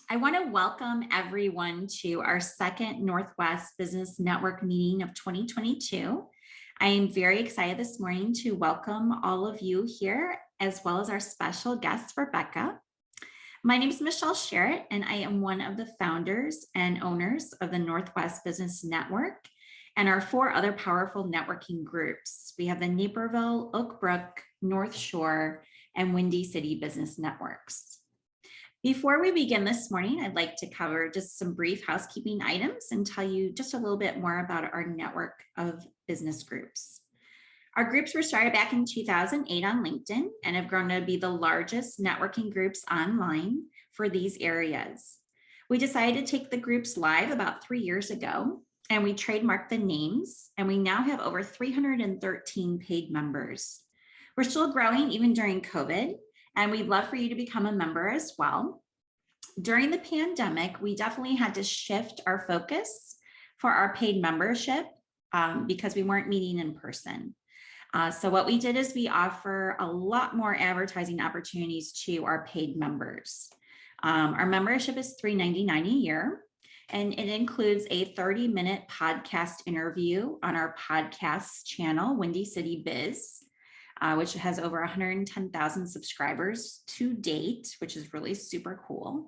I want to welcome everyone to our second Northwest Business Network meeting of 2022. I am very excited this morning to welcome all of you here, as well as our special guest, Rebecca. My name is Michelle Sherritt, and I am one of the founders and owners of the Northwest Business Network and our four other powerful networking groups. We have the Naperville, Oak Brook, North Shore, and Windy City Business Networks. Before we begin this morning, I'd like to cover just some brief housekeeping items and tell you just a little bit more about our network of business groups. Our groups were started back in 2008 on LinkedIn and have grown to be the largest networking groups online for these areas. We decided to take the groups live about 3 years ago, and we trademarked the names, and we now have over 313 paid members. We're still growing even during COVID, and we'd love for you to become a member as well. During the pandemic, we definitely had to shift our focus for our paid membership because we weren't meeting in person. So what we did is we offer a lot more advertising opportunities to our paid members. Our membership is $3.99 a year, and it includes a 30-minute podcast interview on our podcast channel, Windy City Biz, which has over 110,000 subscribers to date, which is really super cool.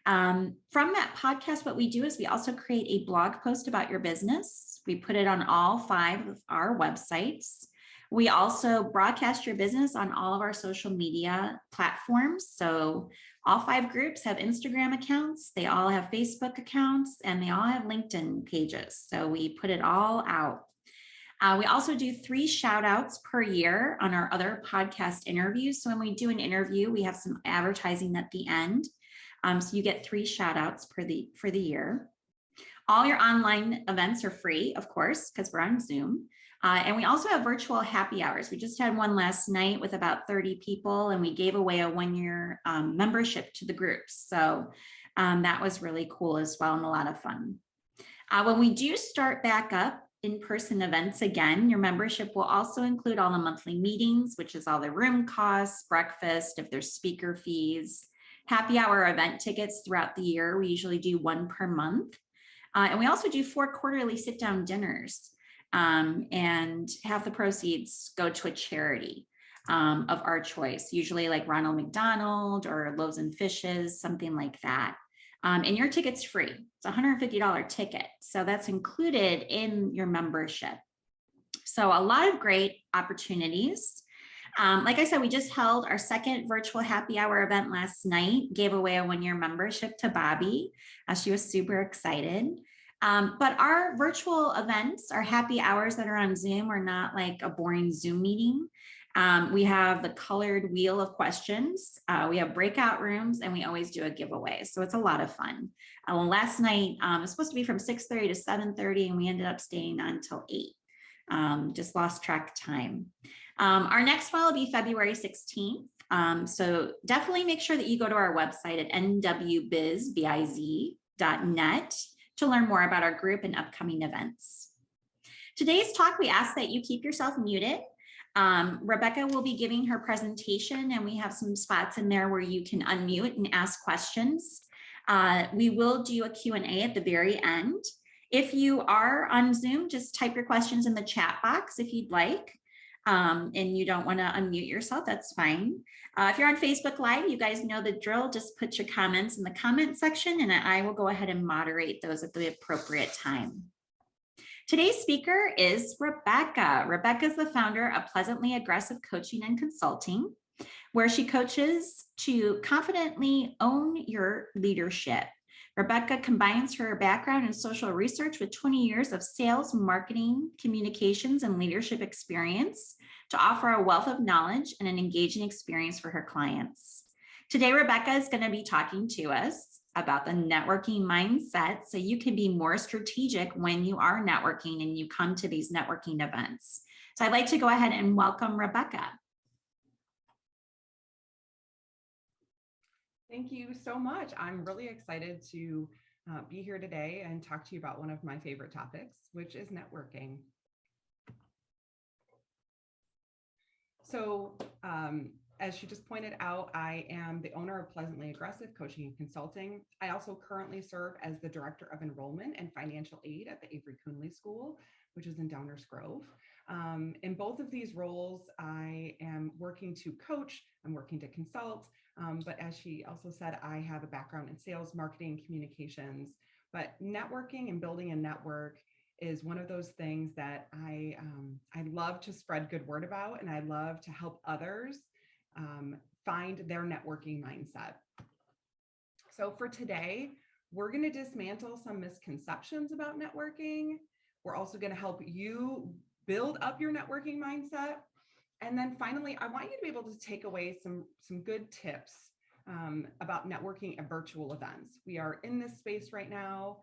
From that podcast, what we do is we also create a blog post about your business. We put it on all 5 of our websites. We also broadcast your business on all of our social media platforms. So all 5 groups have Instagram accounts, they all have Facebook accounts, and they all have LinkedIn pages. So we put it all out. We also do 3 shout outs per year on our other podcast interviews. So when we do an interview, we have some advertising at the end. So you get 3 shout outs for the year. All your online events are free, of course, because we're on Zoom. And we also have virtual happy hours. We just had one last night with about 30 people, and we gave away a 1-year membership to the groups. So that was really cool as well and a lot of fun. When we do start back up in-person events again, your membership will also include all the monthly meetings, which is all the room costs, breakfast, if there's speaker fees, happy hour event tickets throughout the year. We usually do 1 per month. And we also do 4 quarterly sit-down dinners. And have the proceeds go to a charity of our choice, usually like Ronald McDonald or Loaves and Fishes, something like that. And your ticket's free. It's a $150 ticket. So that's included in your membership. So a lot of great opportunities. Like I said, we just held our second virtual happy hour event last night, gave away a 1-year membership to Bobby. She was super excited. But our virtual events, our happy hours that are on Zoom, are not like a boring Zoom meeting. We have the colored wheel of questions. We have breakout rooms, and we always do a giveaway. So it's a lot of fun. Last night, it was supposed to be from 6:30 to 7:30, and we ended up staying on until 8. Just lost track of time. Our next one will be February 16th. So definitely make sure that you go to our website at nwbiz.net to learn more about our group and upcoming events. Today's talk, we ask that you keep yourself muted. Rebecca will be giving her presentation, and we have some spots in there where you can unmute and ask questions. We will do a Q&A at the very end. If you are on Zoom, just type your questions in the chat box if you'd like. And you don't want to unmute yourself, that's fine. If you're on Facebook Live, you guys know the drill. Just put your comments in the comment section, and I will go ahead and moderate those at the appropriate time. Today's speaker is Rebecca. Rebecca is the founder of Pleasantly Aggressive Coaching and Consulting, where she coaches to confidently own your leadership. Rebecca combines her background in social research with 20 years of sales, marketing, communications, and leadership experience to offer a wealth of knowledge and an engaging experience for her clients. Today, Rebecca is going to be talking to us about the networking mindset so you can be more strategic when you are networking and you come to these networking events. So I'd like to go ahead and welcome Rebecca. Thank you so much. I'm really excited to be here today and talk to you about one of my favorite topics, which is networking. So as she just pointed out, I am the owner of Pleasantly Aggressive Coaching and Consulting. I also currently serve as the Director of Enrollment and Financial Aid at the Avery Coonley School, which is in Downers Grove. In both of these roles, I am working to coach, I'm working to consult, but as she also said, I have a background in sales, marketing, communications, but networking and building a network is one of those things that I love to spread good word about, and I love to help others find their networking mindset. So for today, we're going to dismantle some misconceptions about networking. We're also going to help you build up your networking mindset. And then finally, I want you to be able to take away some good tips about networking at virtual events. We are in this space right now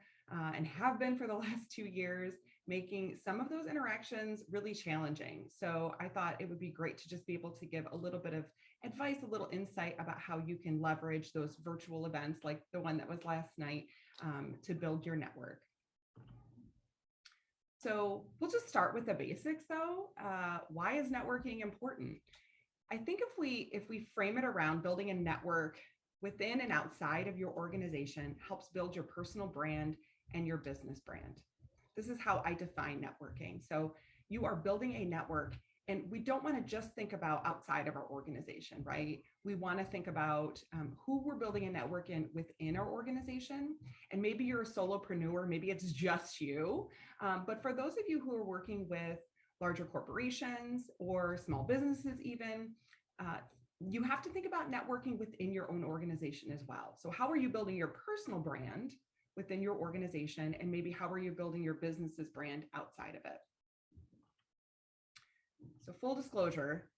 and have been for the last 2 years, making some of those interactions really challenging. So I thought it would be great to just be able to give a little bit of advice, a little insight about how you can leverage those virtual events like the one that was last night to build your network. So we'll just start with the basics though. Why is networking important? I think if we frame it around building a network within and outside of your organization helps build your personal brand and your business brand. This is how I define networking. So you are building a network, and we don't want to just think about outside of our organization, right? We want to think about who we're building a network in within our organization. And maybe you're a solopreneur, maybe it's just you. But for those of you who are working with larger corporations or small businesses even, you have to think about networking within your own organization as well. So how are you building your personal brand within your organization, and maybe how are you building your business's brand outside of it? So full disclosure,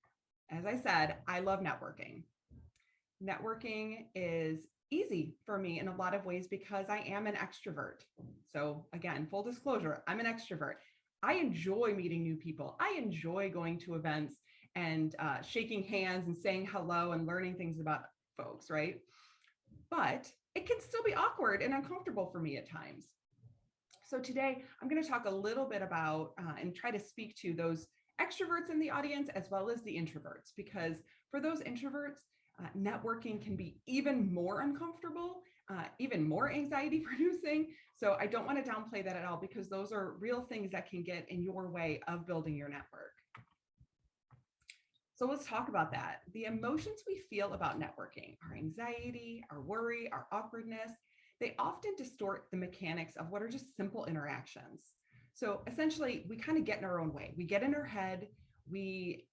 as I said, I love networking. Networking is easy for me in a lot of ways because I am an extrovert. So again, full disclosure, I'm an extrovert. I enjoy meeting new people. I enjoy going to events and shaking hands and saying hello and learning things about folks, right? But it can still be awkward and uncomfortable for me at times. So today I'm going to talk a little bit about and try to speak to those extroverts in the audience as well as the introverts, because for those introverts, networking can be even more uncomfortable, even more anxiety producing. So I don't want to downplay that at all, because those are real things that can get in your way of building your network. So let's talk about that. The emotions we feel about networking, our anxiety, our worry, our awkwardness, they often distort the mechanics of what are just simple interactions. So essentially, we kind of get in our own way. We get in our head, we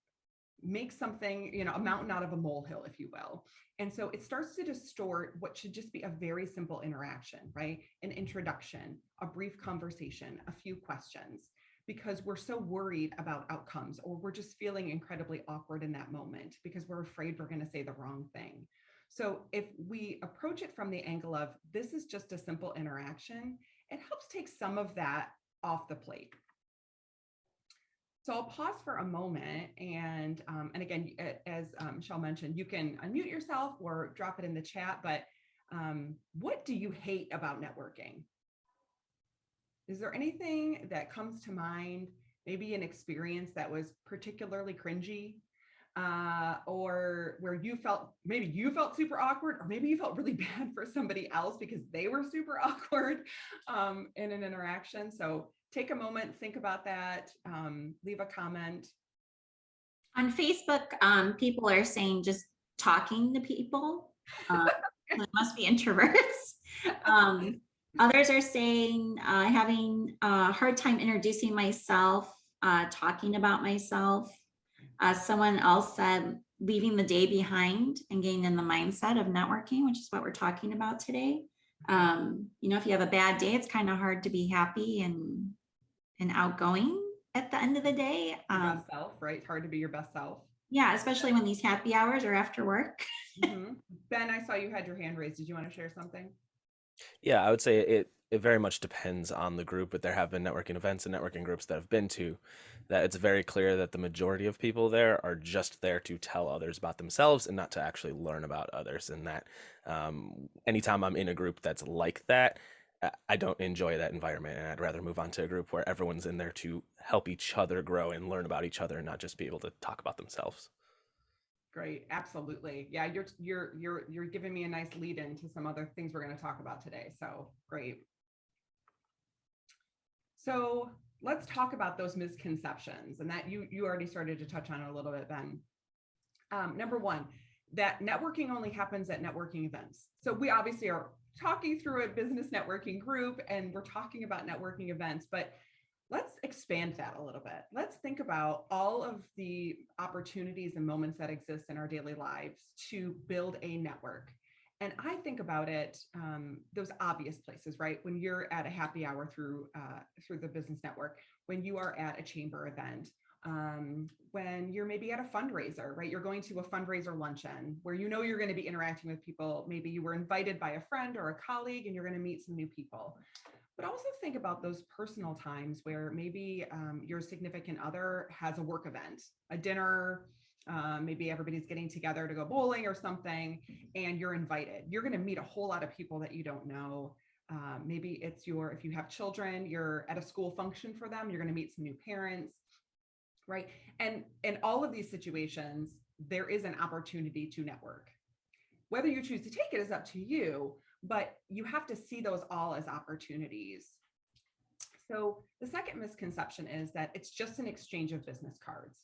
make something, a mountain out of a molehill, if you will. And so it starts to distort what should just be a very simple interaction, right? An introduction, a brief conversation, a few questions, because we're so worried about outcomes, or we're just feeling incredibly awkward in that moment because we're afraid we're going to say the wrong thing. So if we approach it from the angle of this is just a simple interaction, it helps take some of that off the plate. So I'll pause for a moment, and again, as Michelle mentioned, you can unmute yourself or drop it in the chat, but what do you hate about networking? Is there anything that comes to mind, maybe an experience that was particularly cringy, or where maybe you felt super awkward, or maybe you felt really bad for somebody else because they were super awkward in an interaction? So take a moment, think about that, leave a comment. On Facebook, people are saying just talking to people. It must be introverts. Others are saying having a hard time introducing myself, talking about myself. Someone else said leaving the day behind and getting in the mindset of networking, which is what we're talking about today. If you have a bad day, it's kind of hard to be happy and outgoing at the end of the day. Best self, right? It's hard to be your best self. Yeah, especially when these happy hours are after work. Mm-hmm. Ben, I saw you had your hand raised. Did you want to share something? Yeah, I would say it very much depends on the group, but there have been networking events and networking groups that I've been to that it's very clear that the majority of people there are just there to tell others about themselves and not to actually learn about others. And that anytime I'm in a group that's like that, I don't enjoy that environment, and I'd rather move on to a group where everyone's in there to help each other grow and learn about each other and not just be able to talk about themselves. Great. Absolutely. Yeah, you're giving me a nice lead into some other things we're going to talk about today. So great. So let's talk about those misconceptions, and that you already started to touch on it a little bit, Ben. Number one, that networking only happens at networking events. So we obviously are talking through a business networking group, and we're talking about networking events, but let's expand that a little bit. Let's think about all of the opportunities and moments that exist in our daily lives to build a network. And I think about it, those obvious places, right? When you're at a happy hour through the business network, when you are at a chamber event, when you're maybe at a fundraiser, right? You're going to a fundraiser luncheon where you know you're going to be interacting with people. Maybe you were invited by a friend or a colleague and you're going to meet some new people. But also think about those personal times where maybe your significant other has a work event, a dinner, maybe everybody's getting together to go bowling or something, and you're invited. You're going to meet a whole lot of people that you don't know. Maybe it's if you have children, you're at a school function for them, you're going to meet some new parents, right? And in all of these situations, there is an opportunity to network. Whether you choose to take it is up to you, but you have to see those all as opportunities. So the second misconception is that it's just an exchange of business cards.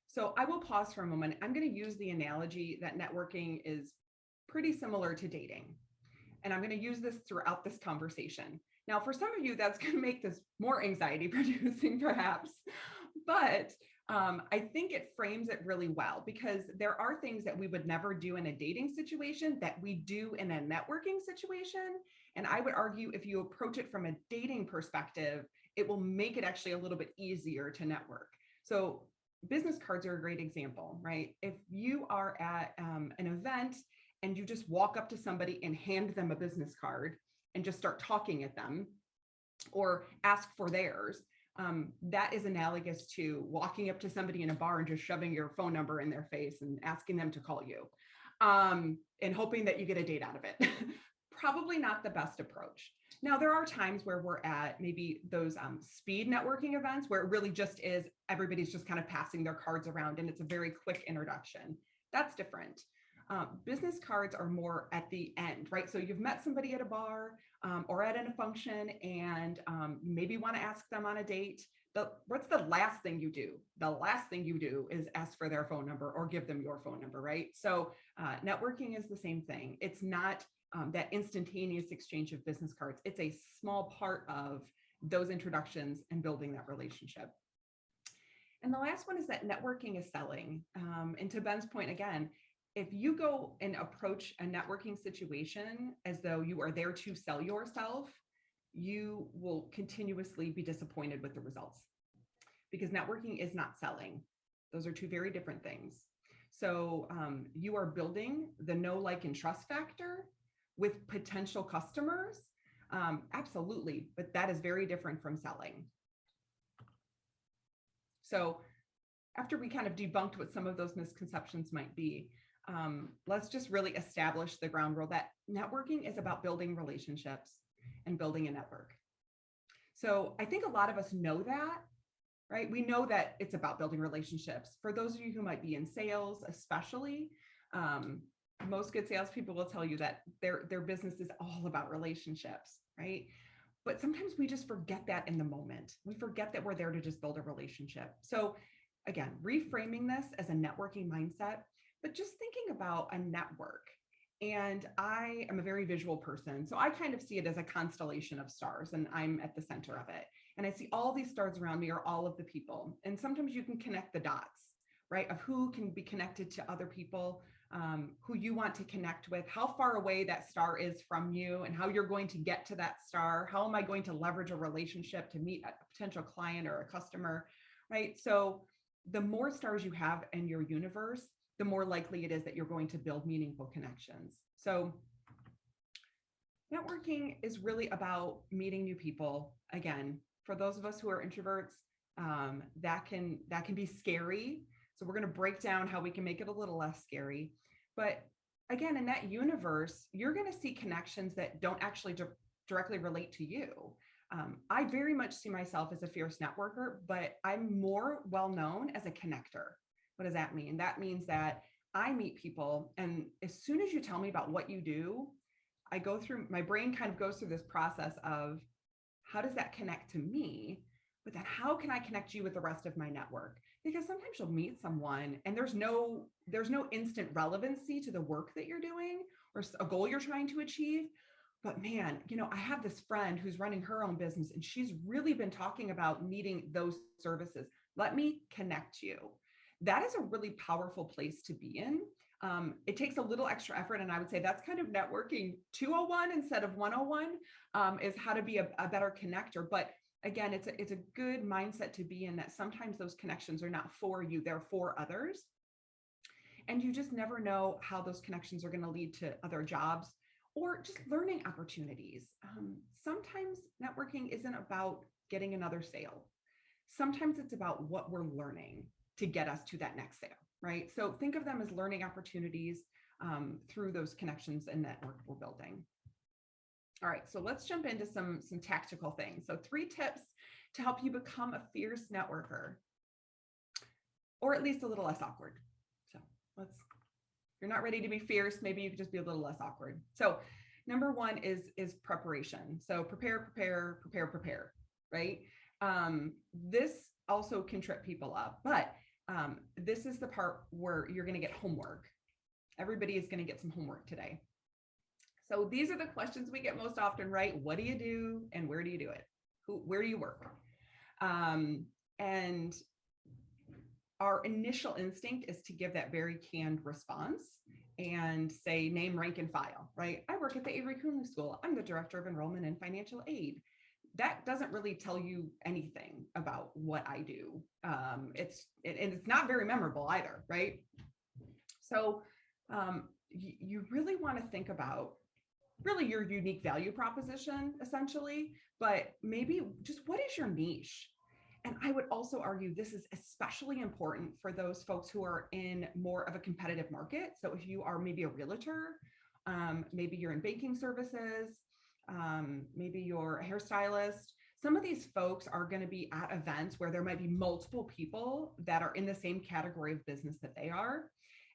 So I will pause for a moment. I'm going to use the analogy that networking is pretty similar to dating. And I'm going to use this throughout this conversation. Now, for some of you, that's going to make this more anxiety producing, perhaps. But I think it frames it really well, because there are things that we would never do in a dating situation that we do in a networking situation. And I would argue if you approach it from a dating perspective, it will make it actually a little bit easier to network. So business cards are a great example, right? If you are at an event and you just walk up to somebody and hand them a business card and just start talking at them or ask for theirs, that is analogous to walking up to somebody in a bar and just shoving your phone number in their face and asking them to call you, and hoping that you get a date out of it. Probably not the best approach. Now, there are times where we're at maybe those speed networking events where it really just is everybody's just kind of passing their cards around and it's a very quick introduction. That's different. Business cards are more at the end, right? So you've met somebody at a bar or at a function, and you maybe want to ask them on a date. What's the last thing you do? The last thing you do is ask for their phone number or give them your phone number, right? So networking is the same thing. It's not that instantaneous exchange of business cards. It's a small part of those introductions and building that relationship. And the last one is that networking is selling. And to Ben's point again, if you go and approach a networking situation as though you are there to sell yourself, you will continuously be disappointed with the results, because networking is not selling. Those are two very different things. So you are building the know, like, and trust factor with potential customers. Absolutely, but that is very different from selling. So after we kind of debunked what some of those misconceptions might be, let's just really establish the ground rule that networking is about building relationships and building a network. So I think a lot of us know that, right? We know that it's about building relationships. For those of you who might be in sales, especially, most good salespeople will tell you that their business is all about relationships, right? But sometimes we just forget that in the moment. We forget that we're there to just build a relationship. So again, reframing this as a networking mindset, but just thinking about a network. And I am a very visual person. So I kind of see it as a constellation of stars, and I'm at the center of it. And I see all these stars around me are all of the people. And sometimes you can connect the dots, right? Of who can be connected to other people, who you want to connect with, how far away that star is from you, and how you're going to get to that star. How am I going to leverage a relationship to meet a potential client or a customer, right? So the more stars you have in your universe, the more likely it is that you're going to build meaningful connections. So networking is really about meeting new people. Again, for those of us who are introverts, that can be scary. So we're going to break down how we can make it a little less scary. But again, in that universe, you're going to see connections that don't actually directly relate to you. I very much see myself as a fierce networker, but I'm more well known as a connector. What does that mean? That means that I meet people, and as soon as you tell me about what you do, my brain kind of goes through this process of how does that connect to me? But then how can I connect you with the rest of my network? Because sometimes you'll meet someone and there's no instant relevancy to the work that you're doing or a goal you're trying to achieve. But man, I have this friend who's running her own business and she's really been talking about needing those services. Let me connect you. That is a really powerful place to be in. It takes a little extra effort. And I would say that's kind of networking 201 instead of 101, is how to be a better connector. But again, it's a good mindset to be in, that sometimes those connections are not for you, they're for others. And you just never know how those connections are going to lead to other jobs or just learning opportunities. Sometimes networking isn't about getting another sale. Sometimes it's about what we're learning to get us to that next sale, right? So think of them as learning opportunities through those connections and network we're building. All right, so let's jump into some tactical things. So 3 tips to help you become a fierce networker, or at least a little less awkward. So if you're not ready to be fierce, maybe you could just be a little less awkward. So number 1 is preparation. So prepare, right? This also can trip people up, but this is the part where you're going to get homework. Everybody is going to get some homework today. So these are the questions we get most often, right? What do you do and where do you do it? Where do you work? And our initial instinct is to give that very canned response and say name, rank, and file, right? I work at the Avery Coonley School. I'm the Director of Enrollment and Financial Aid. That doesn't really tell you anything about what I do. It's not very memorable either, right? So you really want to think about really your unique value proposition, essentially, but maybe just what is your niche? And I would also argue this is especially important for those folks who are in more of a competitive market. So if you are maybe a realtor, maybe you're in banking services, maybe you're a hairstylist, some of these folks are going to be at events where there might be multiple people that are in the same category of business that they are.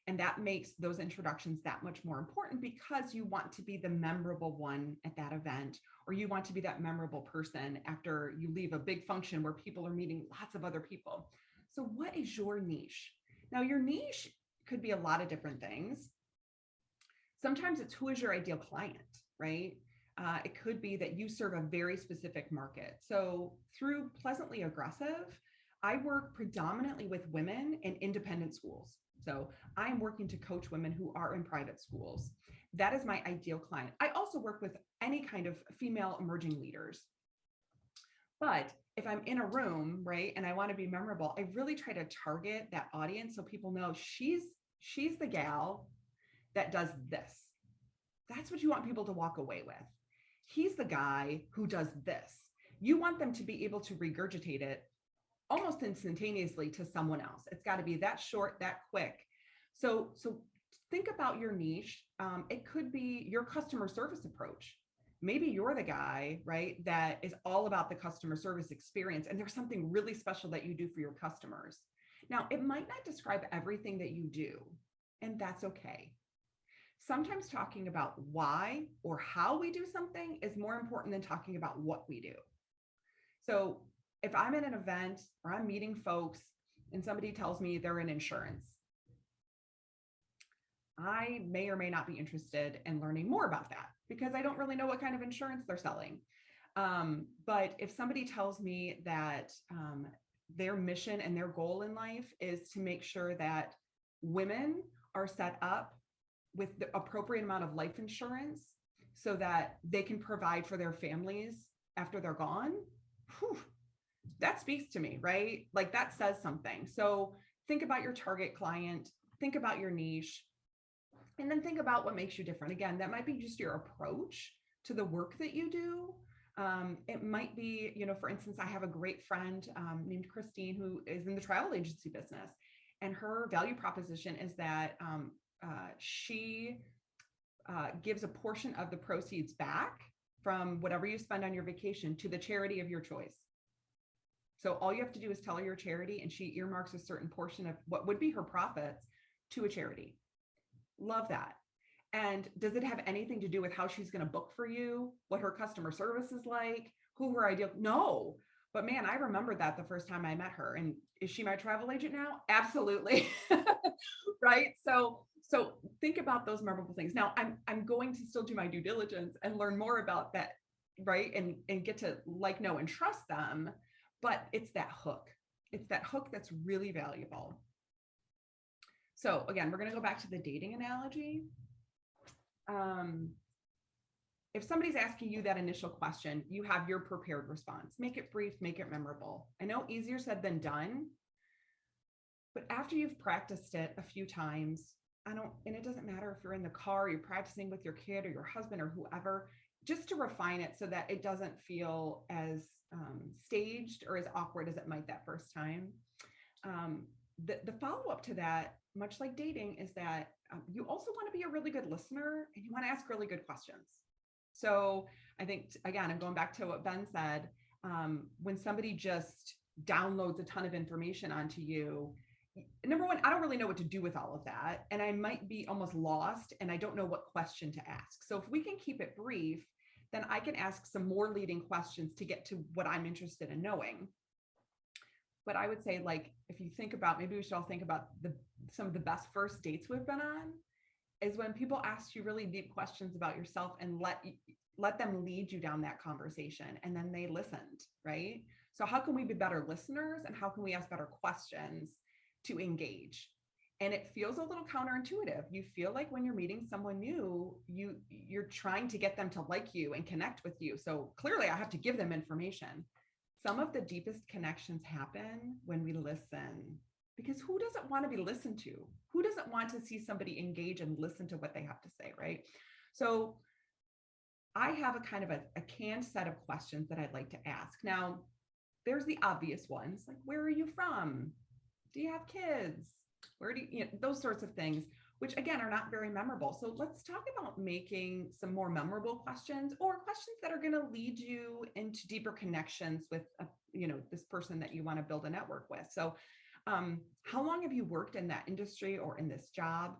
And that makes those introductions that much more important because you want to be the memorable one at that event, or you want to be that memorable person after you leave a big function where people are meeting lots of other people. So what is your niche? Now, your niche could be a lot of different things. Sometimes it's who is your ideal client, right? It could be that you serve a very specific market. So through Pleasantly Aggressive, I work predominantly with women in independent schools. So I'm working to coach women who are in private schools. That is my ideal client. I also work with any kind of female emerging leaders. But if I'm in a room, right, and I want to be memorable, I really try to target that audience so people know she's the gal that does this. That's what you want people to walk away with. He's the guy who does this. You want them to be able to regurgitate it almost instantaneously to someone else. It's got to be that short, that quick. So think about your niche. It could be your customer service approach. Maybe you're the guy, right, that is all about the customer service experience, and there's something really special that you do for your customers. Now, it might not describe everything that you do, and that's okay. Sometimes talking about why or how we do something is more important than talking about what we do. So if I'm at an event or I'm meeting folks and somebody tells me they're in insurance, I may or may not be interested in learning more about that because I don't really know what kind of insurance they're selling. But if somebody tells me that their mission and their goal in life is to make sure that women are set up with the appropriate amount of life insurance so that they can provide for their families after they're gone, whew, that speaks to me, right? Like that says something. So think about your target client, think about your niche, and then think about what makes you different. Again, that might be just your approach to the work that you do. It might be, for instance, I have a great friend named Christine who is in the travel agency business, and her value proposition is that she gives a portion of the proceeds back from whatever you spend on your vacation to the charity of your choice. So all you have to do is tell her your charity, and she earmarks a certain portion of what would be her profits to a charity. Love that. And does it have anything to do with how she's going to book for you, what her customer service is like, who her ideal? No. But man, I remember that the first time I met her. And is she my travel agent now? Absolutely. Right. So think about those memorable things. Now I'm going to still do my due diligence and learn more about that, right? And get to like, know, and trust them. But it's that hook. It's that hook that's really valuable. So again, we're going to go back to the dating analogy. If somebody's asking you that initial question, you have your prepared response. Make it brief, make it memorable. I know easier said than done, but after you've practiced it a few times, and it doesn't matter if you're in the car, you're practicing with your kid or your husband or whoever, just to refine it so that it doesn't feel as staged or as awkward as it might that first time. The follow-up to that, much like dating, is that you also want to be a really good listener and you want to ask really good questions. So I think, again, I'm going back to what Ben said, when somebody just downloads a ton of information onto you, number one, I don't really know what to do with all of that. And I might be almost lost and I don't know what question to ask. So if we can keep it brief, then I can ask some more leading questions to get to what I'm interested in knowing. But I would say, like, if you think about, maybe we should all think about some of the best first dates we've been on, is when people ask you really deep questions about yourself and let them lead you down that conversation, and then they listened, right? So how can we be better listeners, and how can we ask better questions to engage? And it feels a little counterintuitive. You feel like when you're meeting someone new, you're trying to get them to like you and connect with you. So clearly I have to give them information. Some of the deepest connections happen when we listen, because who doesn't want to be listened to? Who doesn't want to see somebody engage and listen to what they have to say, right? So I have a kind of a canned set of questions that I'd like to ask. Now, there's the obvious ones, like, where are you from? Do you have kids? Where do you know, those sorts of things, which again are not very memorable. So let's talk about making some more memorable questions, or questions that are going to lead you into deeper connections with this person that you want to build a network with. So how long have you worked in that industry or in this job?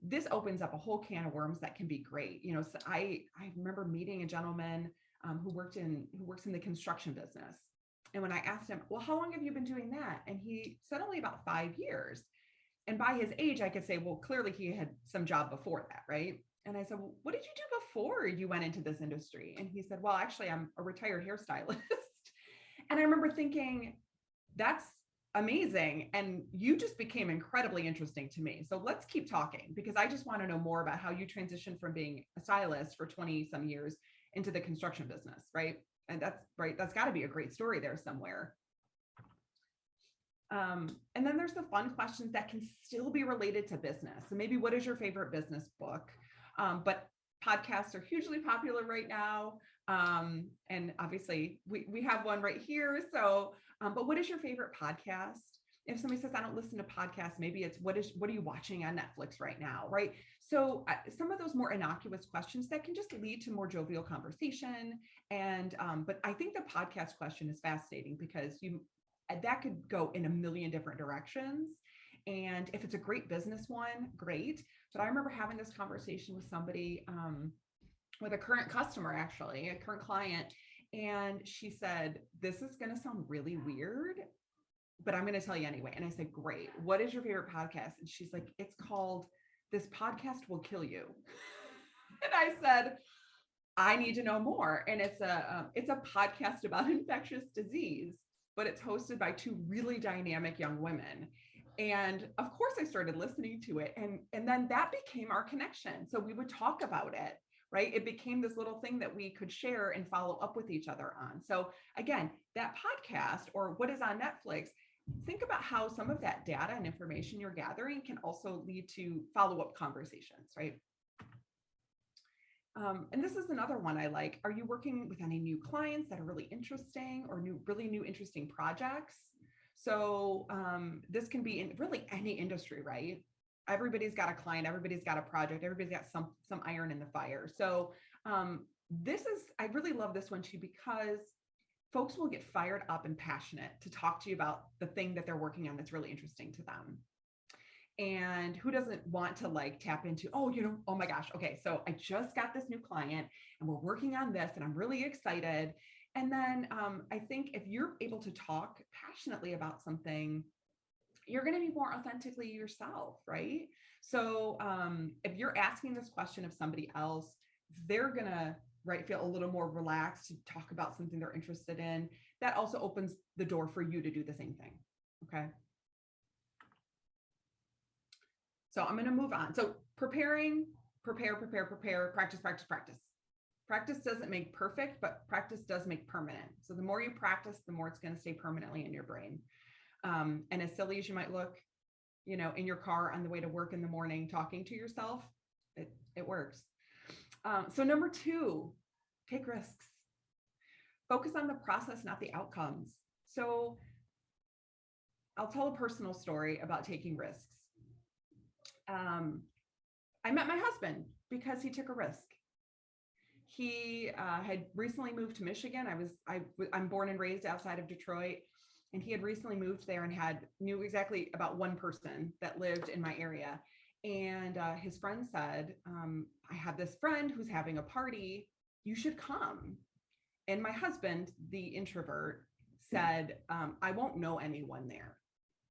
This opens up a whole can of worms that can be great. So I remember meeting a gentleman who works in the construction business. And when I asked him, well, how long have you been doing that? And he said only about 5 years. And by his age, I could say, well, clearly he had some job before that, right? And I said, well, what did you do before you went into this industry? And he said, well, actually, I'm a retired hairstylist. And I remember thinking, that's amazing. And you just became incredibly interesting to me. So let's keep talking, because I just want to know more about how you transitioned from being a stylist for 20 some years into the construction business, right? And that's right. That's got to be a great story there somewhere. And then there's the fun questions that can still be related to business. So maybe, what is your favorite business book? But podcasts are hugely popular right now. And obviously we have one right here. So, but what is your favorite podcast? If somebody says, I don't listen to podcasts, maybe it's, what are you watching on Netflix right now? Right. So some of those more innocuous questions that can just lead to more jovial conversation. And, but I think the podcast question is fascinating, because that could go in a million different directions. And if it's a great business one, great. But I remember having this conversation with somebody, with a current customer, actually, a current client. And she said, this is going to sound really weird, but I'm going to tell you anyway. And I said, great. What is your favorite podcast? And she's like, it's called This Podcast Will Kill You. And I said, I need to know more. And it's a podcast about infectious disease, but it's hosted by two really dynamic young women. And of course I started listening to it, and then that became our connection. So we would talk about it, right? It became this little thing that we could share and follow up with each other on. So again, that podcast, or what is on Netflix, think about how some of that data and information you're gathering can also lead to follow-up conversations, right? And this is another one I like. Are you working with any new clients that are really interesting, or really new interesting projects? So this can be in really any industry, right? Everybody's got a client, everybody's got a project, everybody's got some iron in the fire. So I really love this one too, because folks will get fired up and passionate to talk to you about the thing that they're working on that's really interesting to them. And who doesn't want to like tap into, oh my gosh, okay, so I just got this new client and we're working on this and I'm really excited. And then I think if you're able to talk passionately about something, you're going to be more authentically yourself, right? So if you're asking this question of somebody else, they're going to feel a little more relaxed to talk about something they're interested in. That also opens the door for you to do the same thing. Okay. So I'm going to move on. So prepare, practice, practice, practice. Practice doesn't make perfect, but practice does make permanent. So the more you practice, the more it's going to stay permanently in your brain. And as silly as you might look, in your car on the way to work in the morning, talking to yourself, it works. So number 2, take risks. Focus on the process, not the outcomes. So I'll tell a personal story about taking risks. I met my husband because he took a risk. He had recently moved to Michigan. I'm born and raised outside of Detroit, and he had recently moved there and knew exactly about one person that lived in my area. And his friend said, I have this friend who's having a party. You should come. And my husband, the introvert, said, I won't know anyone there.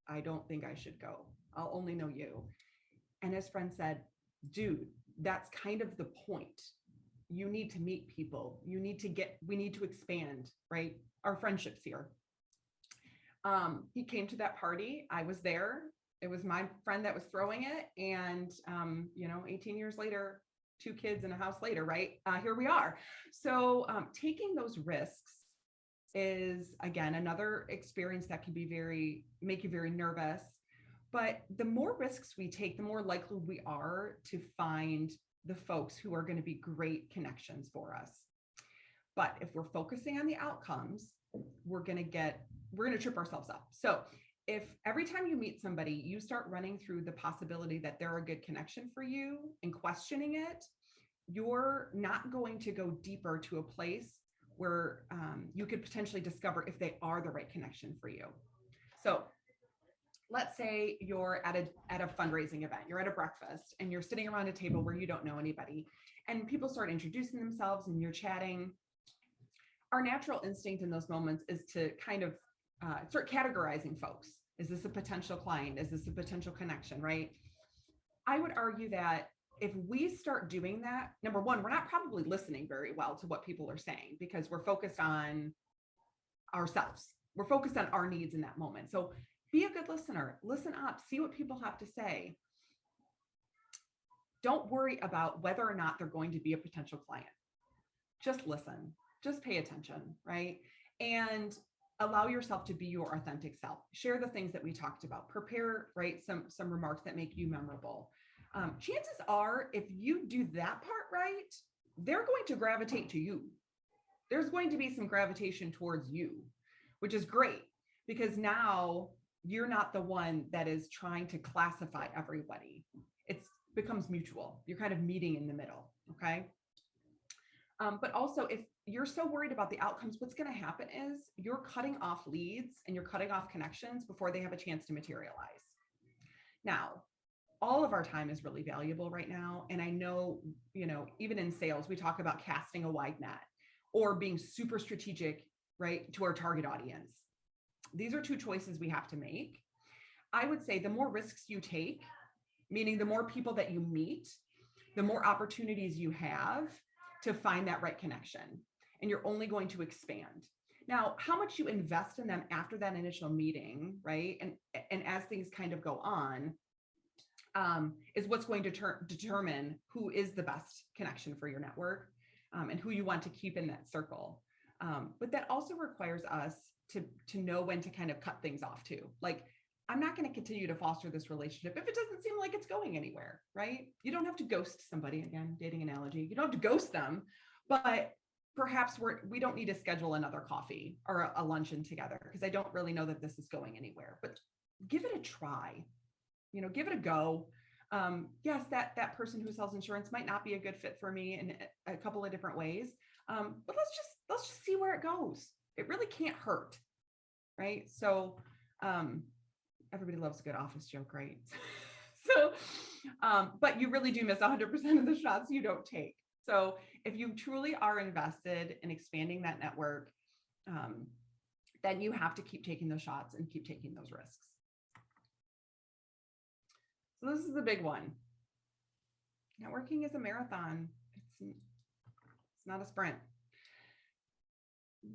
I don't think I should go. I'll only know you. And his friend said, dude, that's kind of the point. You need to meet people. We need to expand, right? Our friendships here. He came to that party. I was there. It was my friend that was throwing it. And, 18 years later, 2 kids in a house later, right? Here we are. So taking those risks is, again, another experience that can make you very nervous. But the more risks we take, the more likely we are to find the folks who are going to be great connections for us. But if we're focusing on the outcomes, we're going to trip ourselves up. So if every time you meet somebody, you start running through the possibility that they're a good connection for you and questioning it, you're not going to go deeper to a place where you could potentially discover if they are the right connection for you. So let's say you're at a fundraising event, you're at a breakfast, and you're sitting around a table where you don't know anybody, and people start introducing themselves and you're chatting. Our natural instinct in those moments is to kind of start categorizing folks. Is this a potential client? Is this a potential connection, right? I would argue that if we start doing that, number one, we're not probably listening very well to what people are saying because we're focused on ourselves. We're focused on our needs in that moment. So be a good listener, listen up, see what people have to say. Don't worry about whether or not they're going to be a potential client. Just listen, just pay attention, right? And allow yourself to be your authentic self. Share the things that we talked about. Prepare, right, some remarks that make you memorable. Chances are, if you do that part right, they're going to gravitate to you. There's going to be some gravitation towards you, which is great because now you're not the one that is trying to classify everybody. It becomes mutual. You're kind of meeting in the middle, okay? But also, if you're so worried about the outcomes, what's going to happen is you're cutting off leads and you're cutting off connections before they have a chance to materialize. Now, all of our time is really valuable right now. And I know, even in sales, we talk about casting a wide net or being super strategic, right, to our target audience. These are 2 choices we have to make. I would say the more risks you take, meaning the more people that you meet, the more opportunities you have to find that right connection. And you're only going to expand. Now, how much you invest in them after that initial meeting, right? And as things kind of go on, is what's going to determine who is the best connection for your network and who you want to keep in that circle. But that also requires us to know when to kind of cut things off too. Like, I'm not going to continue to foster this relationship if it doesn't seem like it's going anywhere, right? You don't have to ghost somebody, again, dating analogy. You don't have to ghost them, but perhaps we don't need to schedule another coffee or a luncheon together because I don't really know that this is going anywhere. But give it a try, give it a go. Yes, that person who sells insurance might not be a good fit for me in a couple of different ways, but let's just see where it goes. It really can't hurt, right? So everybody loves a good office joke, right? So, but you really do miss 100% of the shots you don't take. So if you truly are invested in expanding that network, then you have to keep taking those shots and keep taking those risks. So this is the big one. Networking is a marathon. It's not a sprint.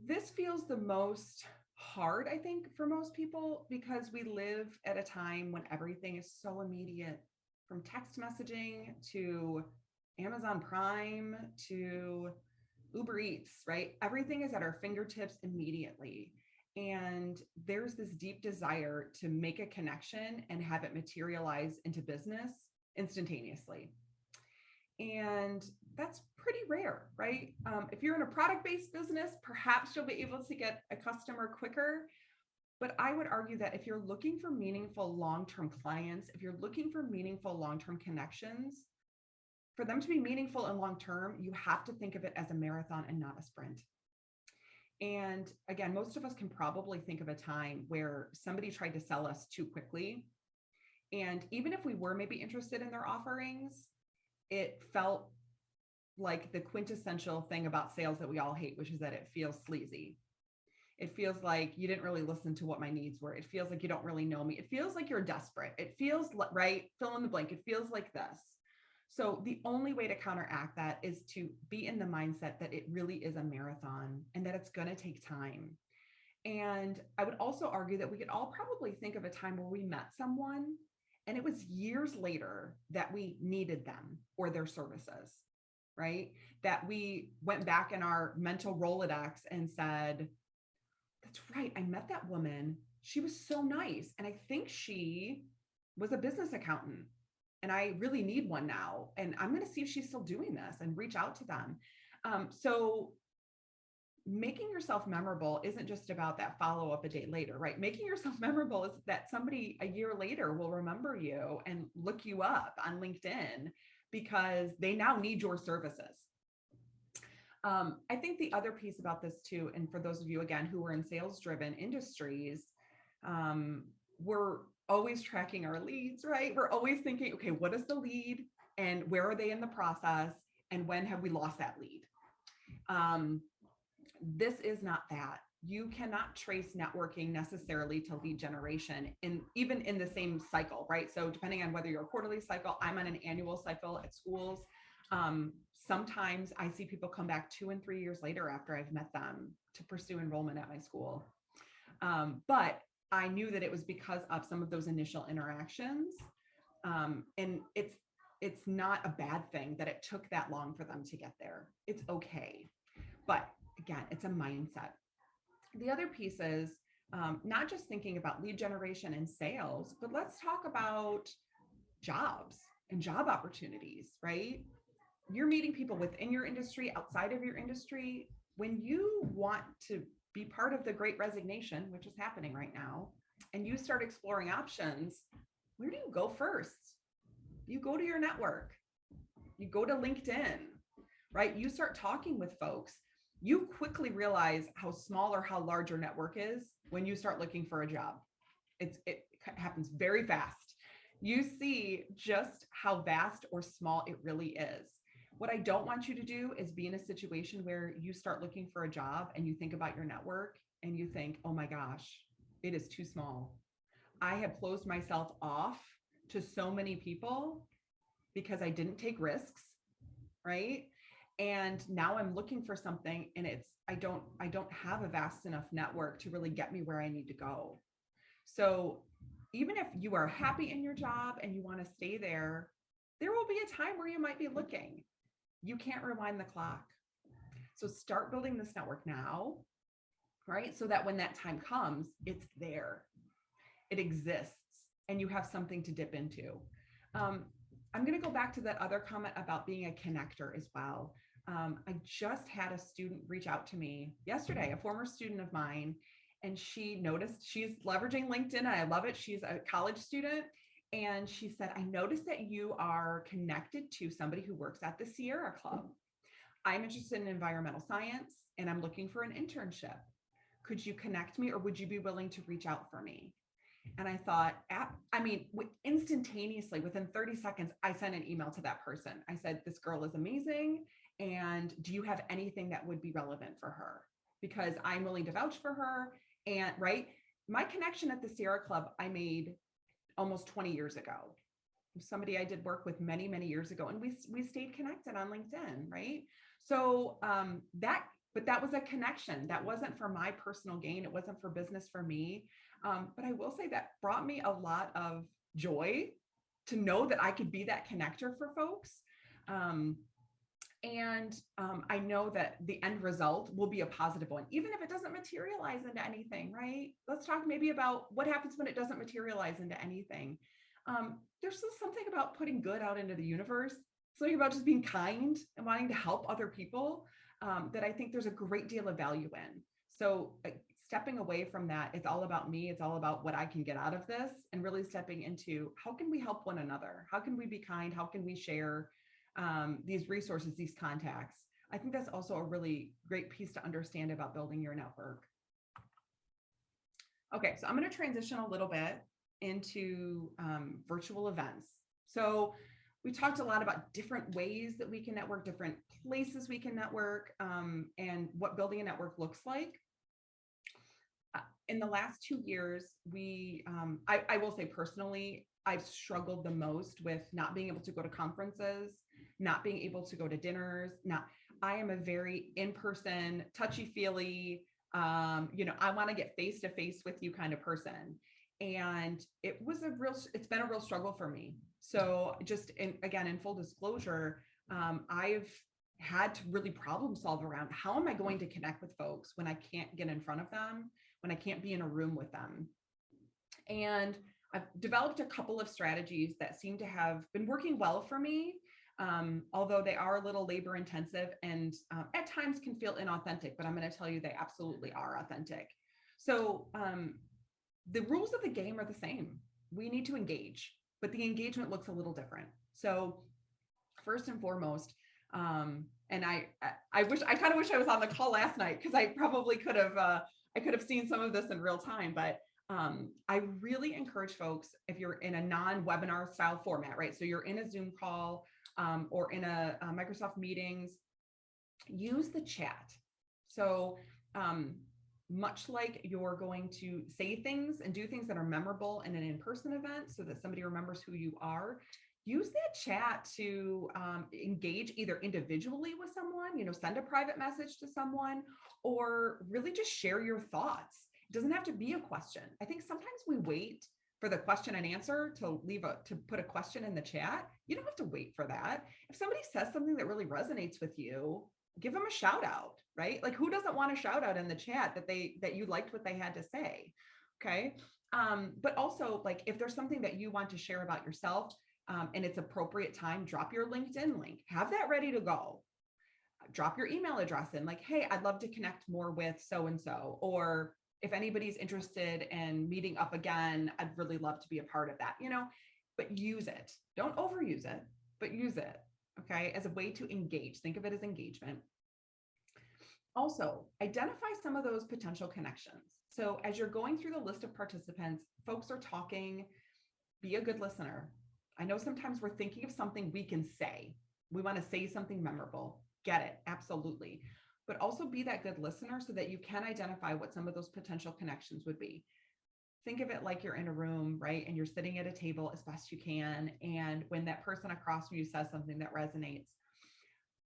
This feels the most hard, I think, for most people because we live at a time when everything is so immediate, from text messaging to Amazon Prime to Uber Eats, right? Everything is at our fingertips immediately. And there's this deep desire to make a connection and have it materialize into business instantaneously. And that's pretty rare, right? If you're in a product-based business, perhaps you'll be able to get a customer quicker. But I would argue that if you're looking for meaningful long-term clients, if you're looking for meaningful long-term connections, for them to be meaningful and long-term, you have to think of it as a marathon and not a sprint. And again, most of us can probably think of a time where somebody tried to sell us too quickly. And even if we were maybe interested in their offerings, it felt like the quintessential thing about sales that we all hate, which is that it feels sleazy. It feels like you didn't really listen to what my needs were. It feels like you don't really know me. It feels like you're desperate. It feels like, right? Fill in the blank. It feels like this. So the only way to counteract that is to be in the mindset that it really is a marathon and that it's going to take time. And I would also argue that we could all probably think of a time where we met someone and it was years later that we needed them or their services, right? That we went back in our mental Rolodex and said, that's right, I met that woman. She was so nice. And I think she was a business accountant. And I really need one now. And I'm going to see if she's still doing this and reach out to them. So making yourself memorable isn't just about that follow-up a day later, right? Making yourself memorable is that somebody a year later will remember you and look you up on LinkedIn because they now need your services. I think the other piece about this too, and for those of you, again, who are in sales-driven industries, we're always tracking our leads, right? We're always thinking, okay, what is the lead and where are they in the process? And when have we lost that lead? This is not that. You cannot trace networking necessarily to lead generation even in the same cycle, right? So depending on whether you're a quarterly cycle, I'm on an annual cycle at schools. Sometimes I see people come back 2 and 3 years later after I've met them to pursue enrollment at my school. But I knew that it was because of some of those initial interactions. And it's not a bad thing that it took that long for them to get there. It's okay. But again, it's a mindset. The other piece is not just thinking about lead generation and sales, but let's talk about jobs and job opportunities, right? You're meeting people within your industry, outside of your industry. When you want to be part of the Great Resignation, which is happening right now, and you start exploring options, where do you go first? You go to your network. You go to LinkedIn, right? You start talking with folks. You quickly realize how small or how large your network is when you start looking for a job. It happens very fast. You see just how vast or small it really is. What I don't want you to do is be in a situation where you start looking for a job and you think about your network and you think, oh my gosh, it is too small. I have closed myself off to so many people because I didn't take risks, right? And now I'm looking for something and I don't have a vast enough network to really get me where I need to go. So even if you are happy in your job and you want to stay there, there will be a time where you might be looking. You can't rewind the clock. So start building this network now, right? So that when that time comes, it's there. It exists and you have something to dip into. I'm going to go back to that other comment about being a connector as well. I just had a student reach out to me yesterday, a former student of mine, and she noticed she's leveraging LinkedIn. And I love it. She's a college student. And she said, I noticed that you are connected to somebody who works at the Sierra Club. I'm interested in environmental science and I'm looking for an internship. Could you connect me or would you be willing to reach out for me? And I thought, instantaneously within 30 seconds, I sent an email to that person. I said, this girl is amazing. And do you have anything that would be relevant for her? Because I'm willing to vouch for her. And right, my connection at the Sierra Club, I made almost 20 years ago. Somebody I did work with many, many years ago, and we stayed connected on LinkedIn, right? So but that was a connection. That wasn't for my personal gain. It wasn't for business for me. But I will say that brought me a lot of joy to know that I could be that connector for folks. I know that the end result will be a positive one, even if it doesn't materialize into anything, right? Let's talk maybe about what happens when it doesn't materialize into anything. There's still something about putting good out into the universe, something about just being kind and wanting to help other people that I think there's a great deal of value in. So stepping away from that, it's all about me. It's all about what I can get out of this, and really stepping into how can we help one another? How can we be kind? How can we share these resources, these contacts? I think that's also a really great piece to understand about building your network. Okay, so I'm going to transition a little bit into virtual events. So we talked a lot about different ways that we can network, different places we can network, and what building a network looks like. In the last 2 years, I will say personally, I've struggled the most with not being able to go to conferences, not being able to go to dinners. I am a very in-person, touchy-feely, I want to get face to face with you kind of person. And it's been a real struggle for me. So just again, in full disclosure, I've had to really problem solve around how am I going to connect with folks when I can't get in front of them, when I can't be in a room with them. And I've developed a couple of strategies that seem to have been working well for me, although they are a little labor intensive and at times can feel inauthentic, but I'm going to tell you they absolutely are authentic. So the rules of the game are the same. We need to engage, but the engagement looks a little different. So first and foremost, and I kind of wish I was on the call last night, because I probably could have seen some of this in real time, but I really encourage folks, if you're in a non-webinar style format, right? So you're in a Zoom call or in a Microsoft Meetings, use the chat. So much like you're going to say things and do things that are memorable in an in-person event so that somebody remembers who you are, use that chat to engage either individually with someone, send a private message to someone, or really just share your thoughts. It doesn't have to be a question. I think sometimes we wait for the question and answer to put a question in the chat. You don't have to wait for that. If somebody says something that really resonates with you, give them a shout out, right? Like, who doesn't want a shout out in the chat that you liked what they had to say? Okay. But also, like, if there's something that you want to share about yourself, and it's appropriate time, drop your LinkedIn link, have that ready to go. Drop your email address in, like, hey, I'd love to connect more with so-and-so, or if anybody's interested in meeting up again, I'd really love to be a part of that, but use it. Don't overuse it, but use it, okay, as a way to engage. Think of it as engagement. Also, identify some of those potential connections. So as you're going through the list of participants, folks are talking, be a good listener. I know sometimes we're thinking of something we can say. We want to say something memorable. Get it, absolutely. But also be that good listener so that you can identify what some of those potential connections would be. Think of it like you're in a room, right? And you're sitting at a table as best you can. And when that person across from you says something that resonates,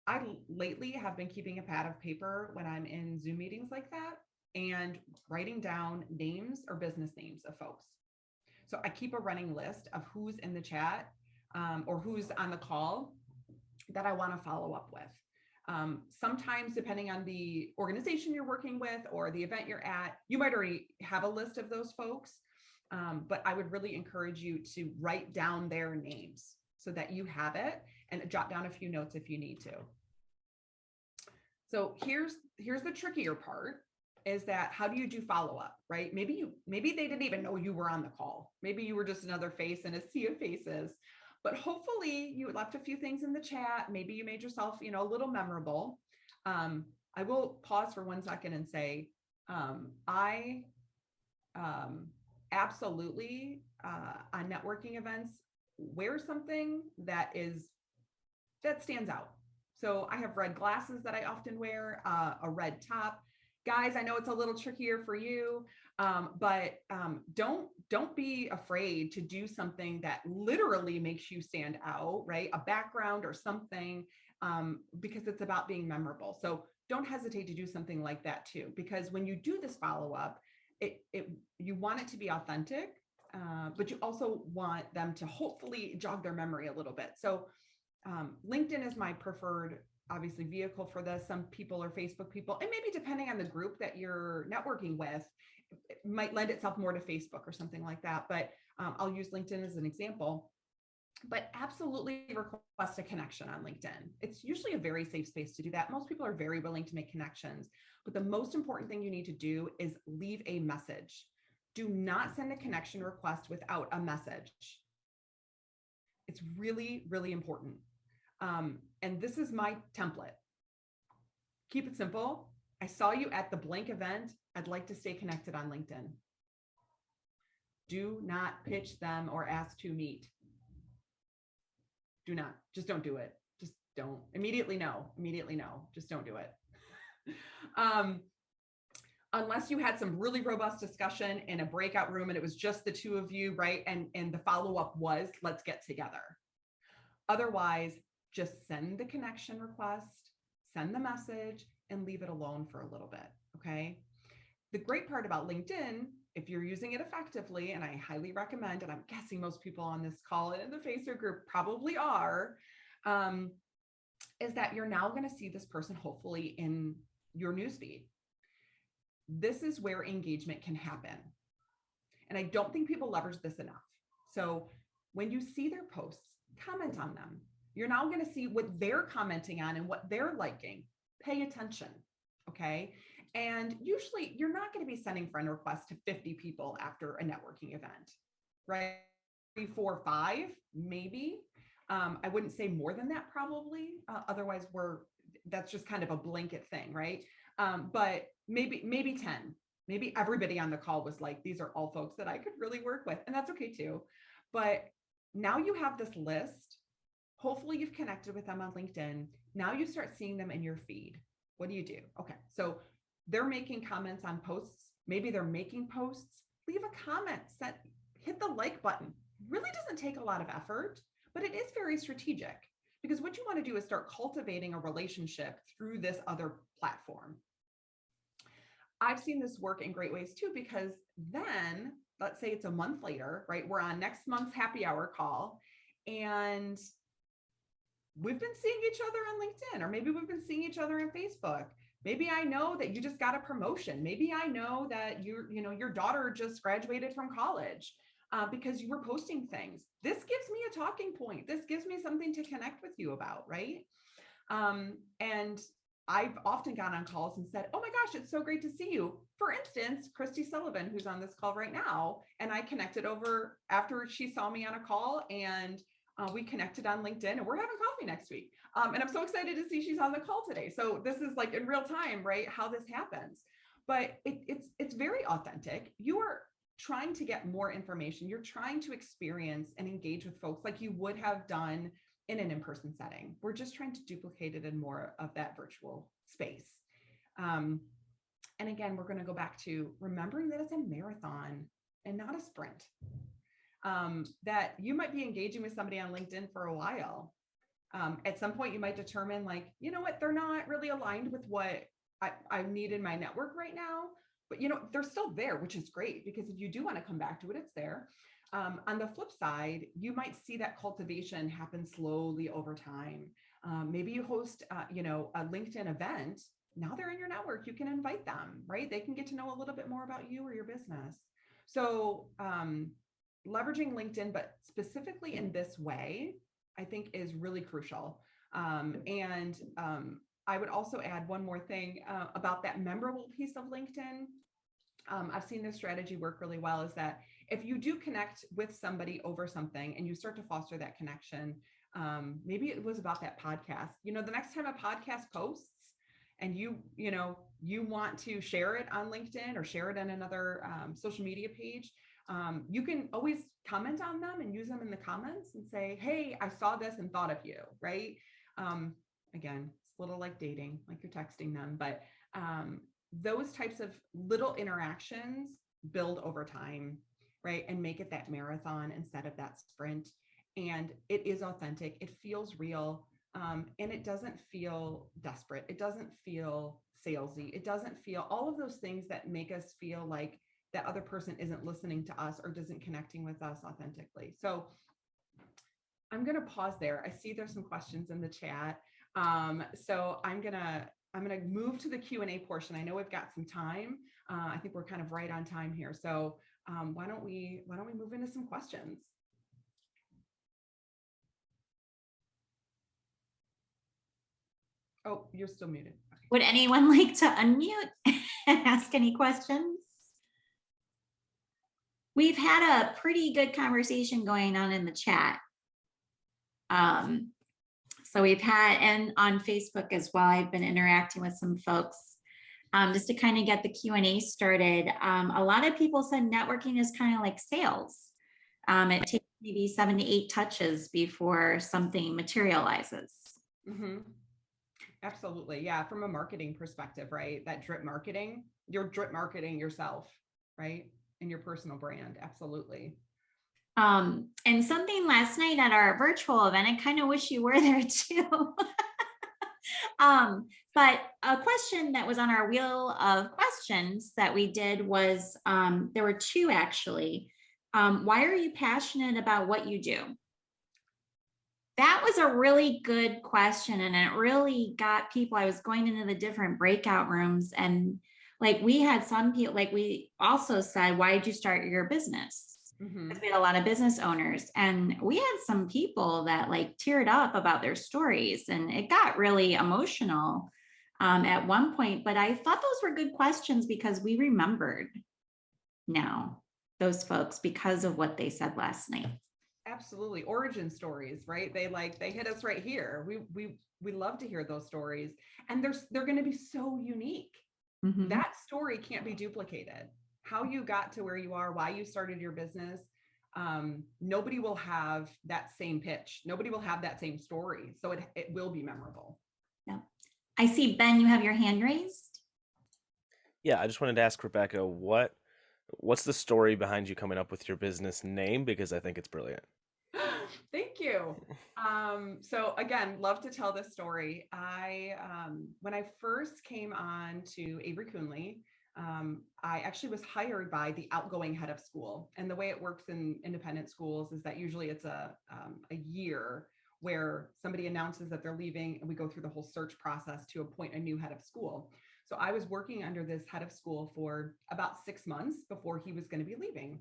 I lately have been keeping a pad of paper when I'm in Zoom meetings like that and writing down names or business names of folks. So I keep a running list of who's in the chat or who's on the call that I want to follow up with. Sometimes, depending on the organization you're working with or the event you're at, you might already have a list of those folks, but I would really encourage you to write down their names so that you have it, and jot down a few notes if you need to. So here's the trickier part, is that how do you do follow-up, right? Maybe they didn't even know you were on the call. Maybe you were just another face in a sea of faces, but hopefully you left a few things in the chat. Maybe you made yourself, a little memorable. I will pause for 1 second and say, I absolutely, on networking events, wear something that stands out. So I have red glasses that I often wear, a red top. Guys, I know it's a little trickier for you, but don't be afraid to do something that literally makes you stand out, right? A background or something, because it's about being memorable. So don't hesitate to do something like that too, because when you do this follow up, you want it to be authentic, but you also want them to hopefully jog their memory a little bit. So LinkedIn is my preferred, obviously, vehicle for this. Some people are Facebook people, and maybe depending on the group that you're networking with, it might lend itself more to Facebook or something like that. But I'll use LinkedIn as an example. But absolutely request a connection on LinkedIn. It's usually a very safe space to do that. Most people are very willing to make connections. But the most important thing you need to do is leave a message. Do not send a connection request without a message. It's really, really important. And this is my template. Keep it simple. I saw you at the blank event. I'd like to stay connected on LinkedIn. Do not pitch them or ask to meet. Do not. Just don't do it. Just don't. Immediately no. Immediately no. Just don't do it. Unless you had some really robust discussion in a breakout room and it was just the two of you, right? And the follow-up was, let's get together. Otherwise, just send the connection request, send the message, and leave it alone for a little bit, okay? The great part about LinkedIn, if you're using it effectively, and I highly recommend, and I'm guessing most people on this call and in the Facebook group probably are, is that you're now going to see this person hopefully in your newsfeed. This is where engagement can happen. And I don't think people leverage this enough. So when you see their posts, comment on them. You're now going to see what they're commenting on and what they're liking. Pay attention, okay? And usually you're not going to be sending friend requests to 50 people after a networking event, right? 3, 4, 5, maybe. I wouldn't say more than that probably. Otherwise, that's just kind of a blanket thing, right? But maybe 10. Maybe everybody on the call was like, these are all folks that I could really work with. And that's okay too. But now you have this list. Hopefully you've connected with them on LinkedIn. Now you start seeing them in your feed. What do you do? Okay, so they're making comments on posts. Maybe they're making posts. Leave a comment, hit the like button. Really doesn't take a lot of effort, but it is very strategic because what you want to do is start cultivating a relationship through this other platform. I've seen this work in great ways too, because then let's say it's a month later, right? We're on next month's happy hour call and we've been seeing each other on LinkedIn, or maybe we've been seeing each other on Facebook. Maybe I know that you just got a promotion. Maybe I know that your daughter just graduated from college because you were posting things. This gives me a talking point. This gives me something to connect with you about, right? And I've often gone on calls and said, oh my gosh, it's so great to see you. For instance, Christy Sullivan, who's on this call right now, and I connected over after she saw me on a call, and we connected on LinkedIn, and we're having coffee next week. And I'm so excited to see she's on the call today. So this is like in real time, right? How this happens. But it's very authentic. You are trying to get more information. You're trying to experience and engage with folks like you would have done in an in-person setting. We're just trying to duplicate it in more of that virtual space. And again, we're going to go back to remembering that it's a marathon and not a sprint. That you might be engaging with somebody on LinkedIn for a while. At some point, you might determine like, you know what, they're not really aligned with what I need in my network right now, but they're still there, which is great because if you do want to come back to it, it's there. On the flip side, you might see that cultivation happen slowly over time. Maybe you host, a LinkedIn event. Now they're in your network. You can invite them, right? They can get to know a little bit more about you or your business. So leveraging LinkedIn, but specifically in this way, I think is really crucial. And I would also add one more thing about that memorable piece of LinkedIn. I've seen this strategy work really well, is that if you do connect with somebody over something and you start to foster that connection, maybe it was about that podcast, the next time a podcast posts and you want to share it on LinkedIn or share it on another social media page, You can always comment on them and use them in the comments and say, hey, I saw this and thought of you, right? Again, it's a little like dating, like you're texting them, but those types of little interactions build over time, right? And make it that marathon instead of that sprint. And it is authentic. It feels real. And it doesn't feel desperate. It doesn't feel salesy. It doesn't feel all of those things that make us feel like that other person isn't listening to us or isn't connecting with us authentically. So I'm going to pause there. I see there's some questions in the chat. So I'm going to move to the Q&A portion. I know we've got some time. I think we're kind of right on time here. So why don't we move into some questions? Oh, you're still muted. Okay. Would anyone like to unmute and ask any questions? We've had a pretty good conversation going on in the chat. So we've had, and on Facebook as well, I've been interacting with some folks just to kind of get the Q&A started. A lot of people said networking is kind of like sales. It takes maybe 7 to 8 touches before something materializes. Mm-hmm. Absolutely. Yeah. From a marketing perspective, right? That drip marketing, you're drip marketing yourself, right? And your personal brand. Absolutely. And something last night at our virtual event, I kind of wish you were there too. But a question that was on our wheel of questions that we did was, there were 2 actually. Why are you passionate about what you do? That was a really good question. And it really got people, I was going into the different breakout rooms and like we had some people, like we also said, why did you start your business? Because we had a lot of business owners and we had some people that like teared up about their stories and it got really emotional at one point. But I thought those were good questions because we remembered now those folks because of what they said last night. Absolutely. Origin stories, right? They hit us right here. We love to hear those stories and they're going to be so unique. Mm-hmm. That story can't be duplicated. How you got to where you are, why you started your business. Nobody will have that same pitch. Nobody will have that same story. So it will be memorable. Yeah. I see, Ben, you have your hand raised. Yeah, I just wanted to ask Rebecca, what's the story behind you coming up with your business name? Because I think it's brilliant. Thank you. So again, love to tell this story. When I first came on to Avery Coonley, I actually was hired by the outgoing head of school. And the way it works in independent schools is that usually it's a year where somebody announces that they're leaving and we go through the whole search process to appoint a new head of school. So I was working under this head of school for about 6 months before he was going to be leaving.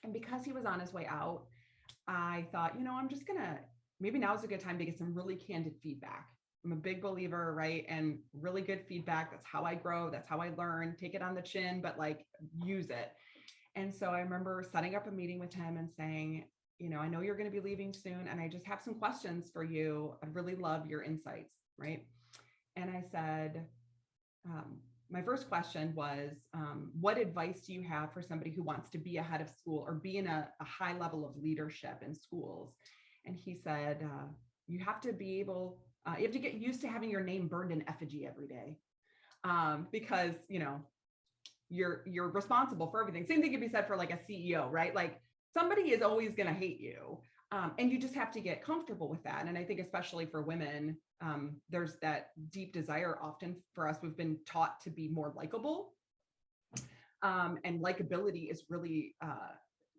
And because he was on his way out, I thought, I'm just maybe now's a good time to get some really candid feedback. I'm a big believer, right? And really good feedback. That's how I grow. That's how I learn. Take it on the chin, but like use it. And so I remember setting up a meeting with him and saying, I know you're going to be leaving soon. And I just have some questions for you. I'd really love your insights, right? And I said, my first question was, what advice do you have for somebody who wants to be a head of school or be in a high level of leadership in schools? And he said, you have to be able, you have to get used to having your name burned in effigy every day, because, you're responsible for everything. Same thing can be said for like a CEO, right? Like somebody is always going to hate you. And you just have to get comfortable with that. And I think especially for women, there's that deep desire often for us. We've been taught to be more likable. And likability is really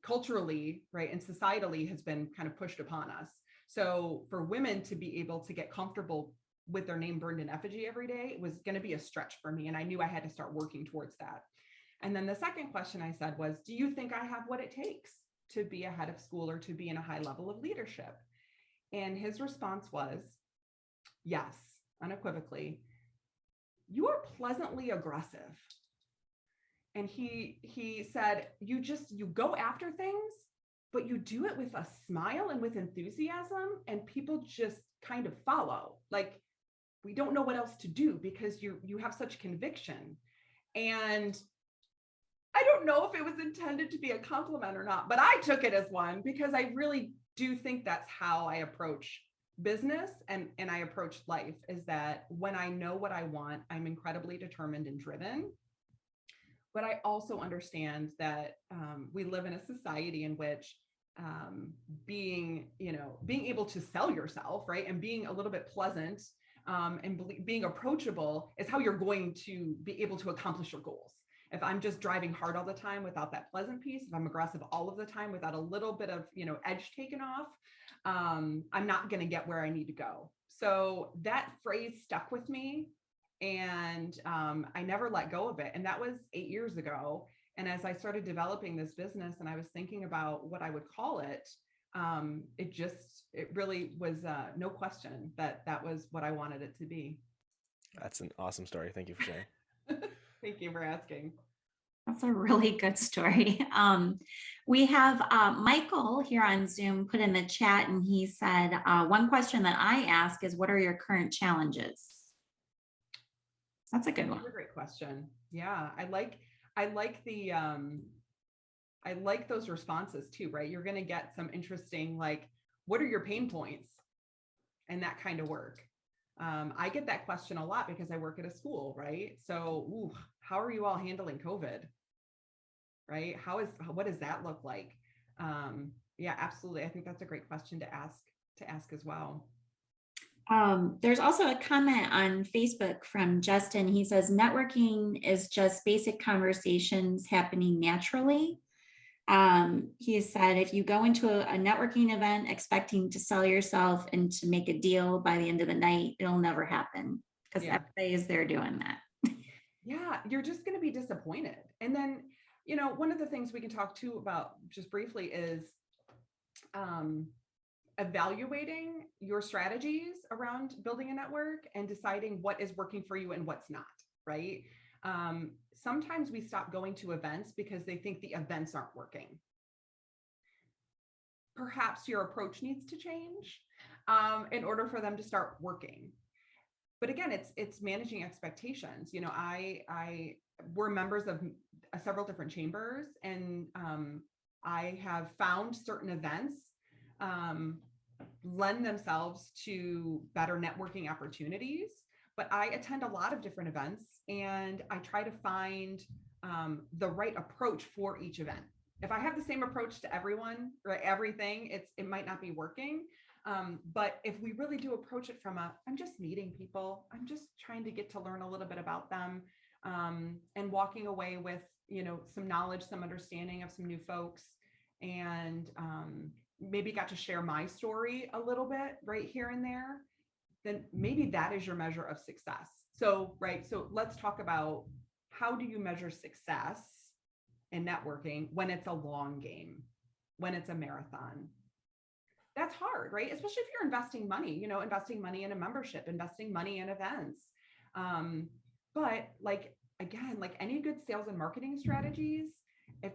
culturally, right, and societally has been kind of pushed upon us. So for women to be able to get comfortable with their name burned in effigy every day was going to be a stretch for me. And I knew I had to start working towards that. And then the second question I said was, do you think I have what it takes to be a head of school or to be in a high level of leadership? And his response was, yes, unequivocally. You are pleasantly aggressive. And he said, you go after things, but you do it with a smile and with enthusiasm, and people just kind of follow. Like, we don't know what else to do because you have such conviction. And I don't know if it was intended to be a compliment or not, but I took it as one because I really do think that's how I approach business and I approach life, is that when I know what I want, I'm incredibly determined and driven. But I also understand that we live in a society in which being able to sell yourself, right, and being a little bit pleasant and being approachable is how you're going to be able to accomplish your goals. If I'm just driving hard all the time without that pleasant piece, if I'm aggressive all of the time without a little bit of, edge taken off, I'm not going to get where I need to go. So that phrase stuck with me, and I never let go of it. And that was 8 years ago. And as I started developing this business and I was thinking about what I would call it, it really was no question that that was what I wanted it to be. That's an awesome story. Thank you for sharing. Thank you for asking. That's a really good story. We have Michael here on Zoom put in the chat, and he said, one question that I ask is, what are your current challenges? That's a good one. That's a great question. Yeah, I like those responses too, right? You're going to get some interesting, like, what are your pain points and that kind of work. I get that question a lot because I work at a school, right? So, how are you all handling COVID? Right? What does that look like? Yeah, absolutely. I think that's a great question to ask as well. There's also a comment on Facebook from Justin. He says, networking is just basic conversations happening naturally. He said, if you go into a networking event expecting to sell yourself and to make a deal by the end of the night, it'll never happen because everybody is there doing that. Yeah, you're just going to be disappointed. And then, one of the things we can talk too about just briefly is evaluating your strategies around building a network and deciding what is working for you and what's not, right? Sometimes we stop going to events because they think the events aren't working. Perhaps your approach needs to change in order for them to start working. But again, it's managing expectations. We're members of several different chambers, and I have found certain events lend themselves to better networking opportunities. But I attend a lot of different events, and I try to find the right approach for each event. If I have the same approach to everyone, right, everything, it might not be working. But if we really do approach it from I'm just meeting people, I'm just trying to get to learn a little bit about them, and walking away with, some knowledge, some understanding of some new folks, and maybe got to share my story a little bit right here and there, then maybe that is your measure of success. So, right. So let's talk about, how do you measure success in networking when it's a long game, when it's a marathon? That's hard, right? Especially if you're investing money, investing money in a membership, investing money in events. But again, like any good sales and marketing strategies, if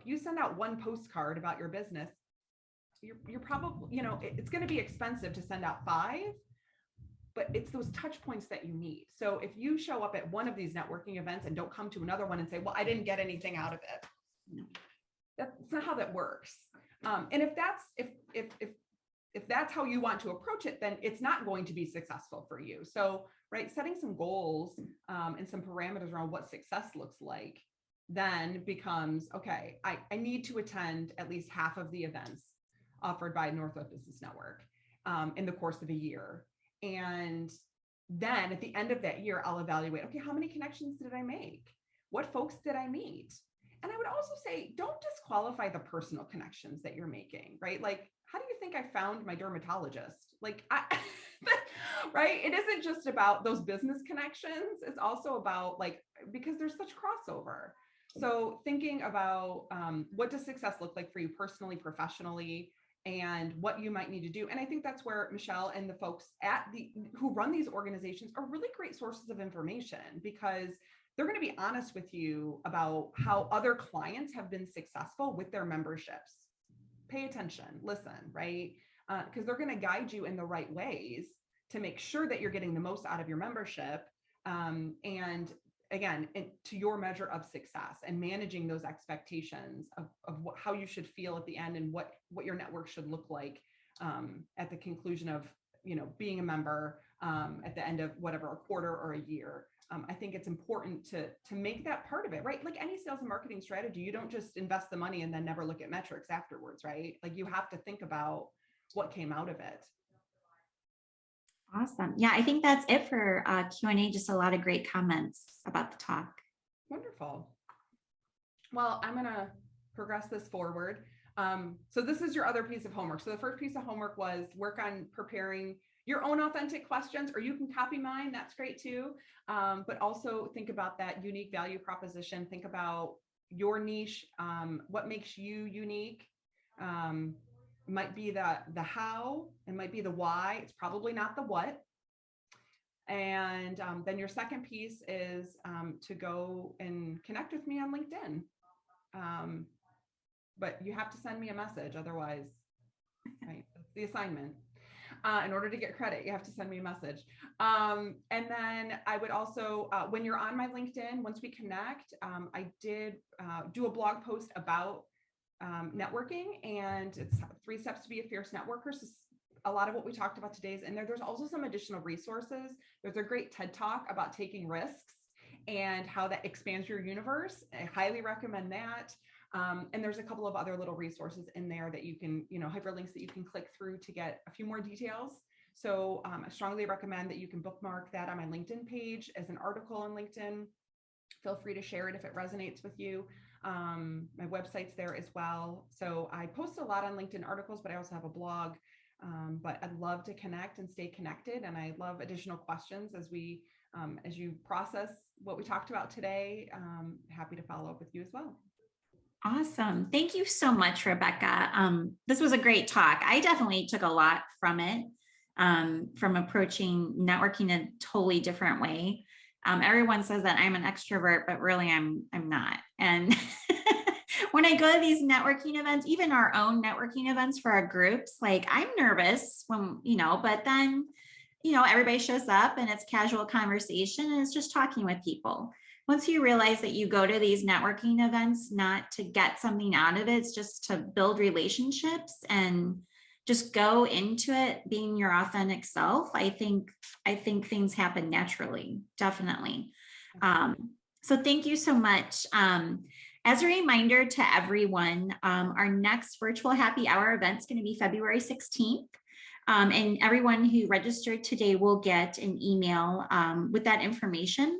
you send out one postcard about your business, you're probably, it's going to be expensive to send out 5, but it's those touch points that you need. So if you show up at one of these networking events and don't come to another one and say, well, I didn't get anything out of it, that's not how that works. And if that's how you want to approach it, then it's not going to be successful for you. So, right, setting some goals and some parameters around what success looks like then becomes, okay, I need to attend at least half of the events offered by Northwest Business Network in the course of a year. And then at the end of that year, I'll evaluate, okay, how many connections did I make? What folks did I meet? And I would also say, don't disqualify the personal connections that you're making, right? Like, how do you think I found my dermatologist? Right? It isn't just about those business connections. It's also about because there's such crossover. So thinking about what does success look like for you personally, professionally, and what you might need to do. And I think that's where Michelle and the folks who run these organizations are really great sources of information, because they're going to be honest with you about how other clients have been successful with their memberships. Pay attention, listen, right? Because they're going to guide you in the right ways to make sure that you're getting the most out of your membership. And again, to your measure of success and managing those expectations of how you should feel at the end and what your network should look like at the conclusion of, being a member at the end of whatever, a quarter or a year. I think it's important to make that part of it, right? Like any sales and marketing strategy, you don't just invest the money and then never look at metrics afterwards, right? Like you have to think about what came out of it. Awesome. Yeah, I think that's it for Q&A. Just a lot of great comments about the talk. Wonderful. Well, I'm going to progress this forward. So this is your other piece of homework. So the first piece of homework was work on preparing your own authentic questions, or you can copy mine. That's great too. But also think about that unique value proposition. Think about your niche, what makes you unique. Might be the how, it might be the why. It's probably not the what. And then your second piece is to go and connect with me on LinkedIn. But you have to send me a message, otherwise, right? That's the assignment. In order to get credit, you have to send me a message. And then I would also, when you're on my LinkedIn, once we connect, I did do a blog post about networking, and it's 3 steps to be a fierce networker. So a lot of what we talked about today is in there. There's also some additional resources. There's a great TED Talk about taking risks and how that expands your universe. I highly recommend that. And there's a couple of other little resources in there that you can, hyperlinks that you can click through to get a few more details. So I strongly recommend that you can bookmark that on my LinkedIn page as an article on LinkedIn. Feel free to share it if it resonates with you. My website's there as well. So I post a lot on LinkedIn articles, but I also have a blog. But I'd love to connect and stay connected. And I love additional questions as you process what we talked about today. Happy to follow up with you as well. Awesome. Thank you so much, Rebecca. This was a great talk. I definitely took a lot from it, from approaching networking a totally different way. Everyone says that I'm an extrovert, but really I'm not. And when I go to these networking events, even our own networking events for our groups, like I'm nervous when, but then, everybody shows up and it's casual conversation and it's just talking with people. Once you realize that you go to these networking events not to get something out of it, it's just to build relationships and just go into it being your authentic self, I think things happen naturally, definitely. So thank you so much. As a reminder to everyone, our next virtual happy hour event is going to be February 16th. And everyone who registered today will get an email with that information.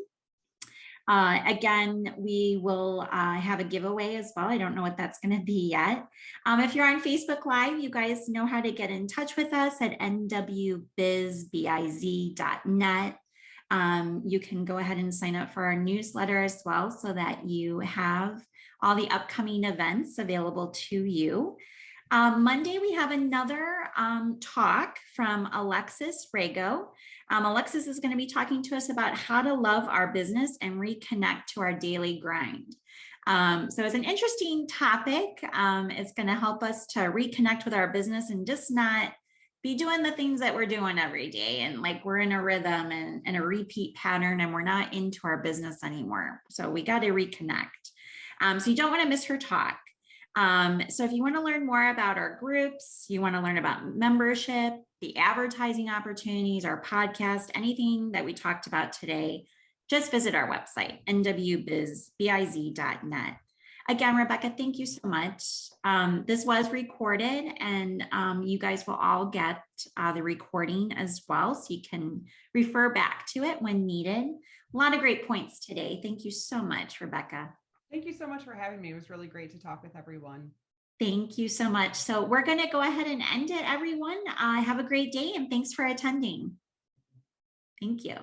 Again, we will have a giveaway as well. I don't know what that's going to be yet. If you're on Facebook Live, you guys know how to get in touch with us at nwbizbiz.net. You can go ahead and sign up for our newsletter as well so that you have all the upcoming events available to you. Monday, we have another talk from Alexis Rago. Alexis is going to be talking to us about how to love our business and reconnect to our daily grind. So it's an interesting topic. It's going to help us to reconnect with our business and just not be doing the things that we're doing every day. And like we're in a rhythm and a repeat pattern and we're not into our business anymore. So we got to reconnect. So you don't want to miss her talk. So if you want to learn more about our groups, you want to learn about membership, the advertising opportunities, our podcast, anything that we talked about today, just visit our website, nwbizbiz.net. Again, Rebecca, thank you so much. This was recorded and you guys will all get the recording as well, so you can refer back to it when needed. A lot of great points today. Thank you so much, Rebecca. Thank you so much for having me. It was really great to talk with everyone. Thank you so much. So we're going to go ahead and end it, everyone. Have a great day and thanks for attending. Thank you.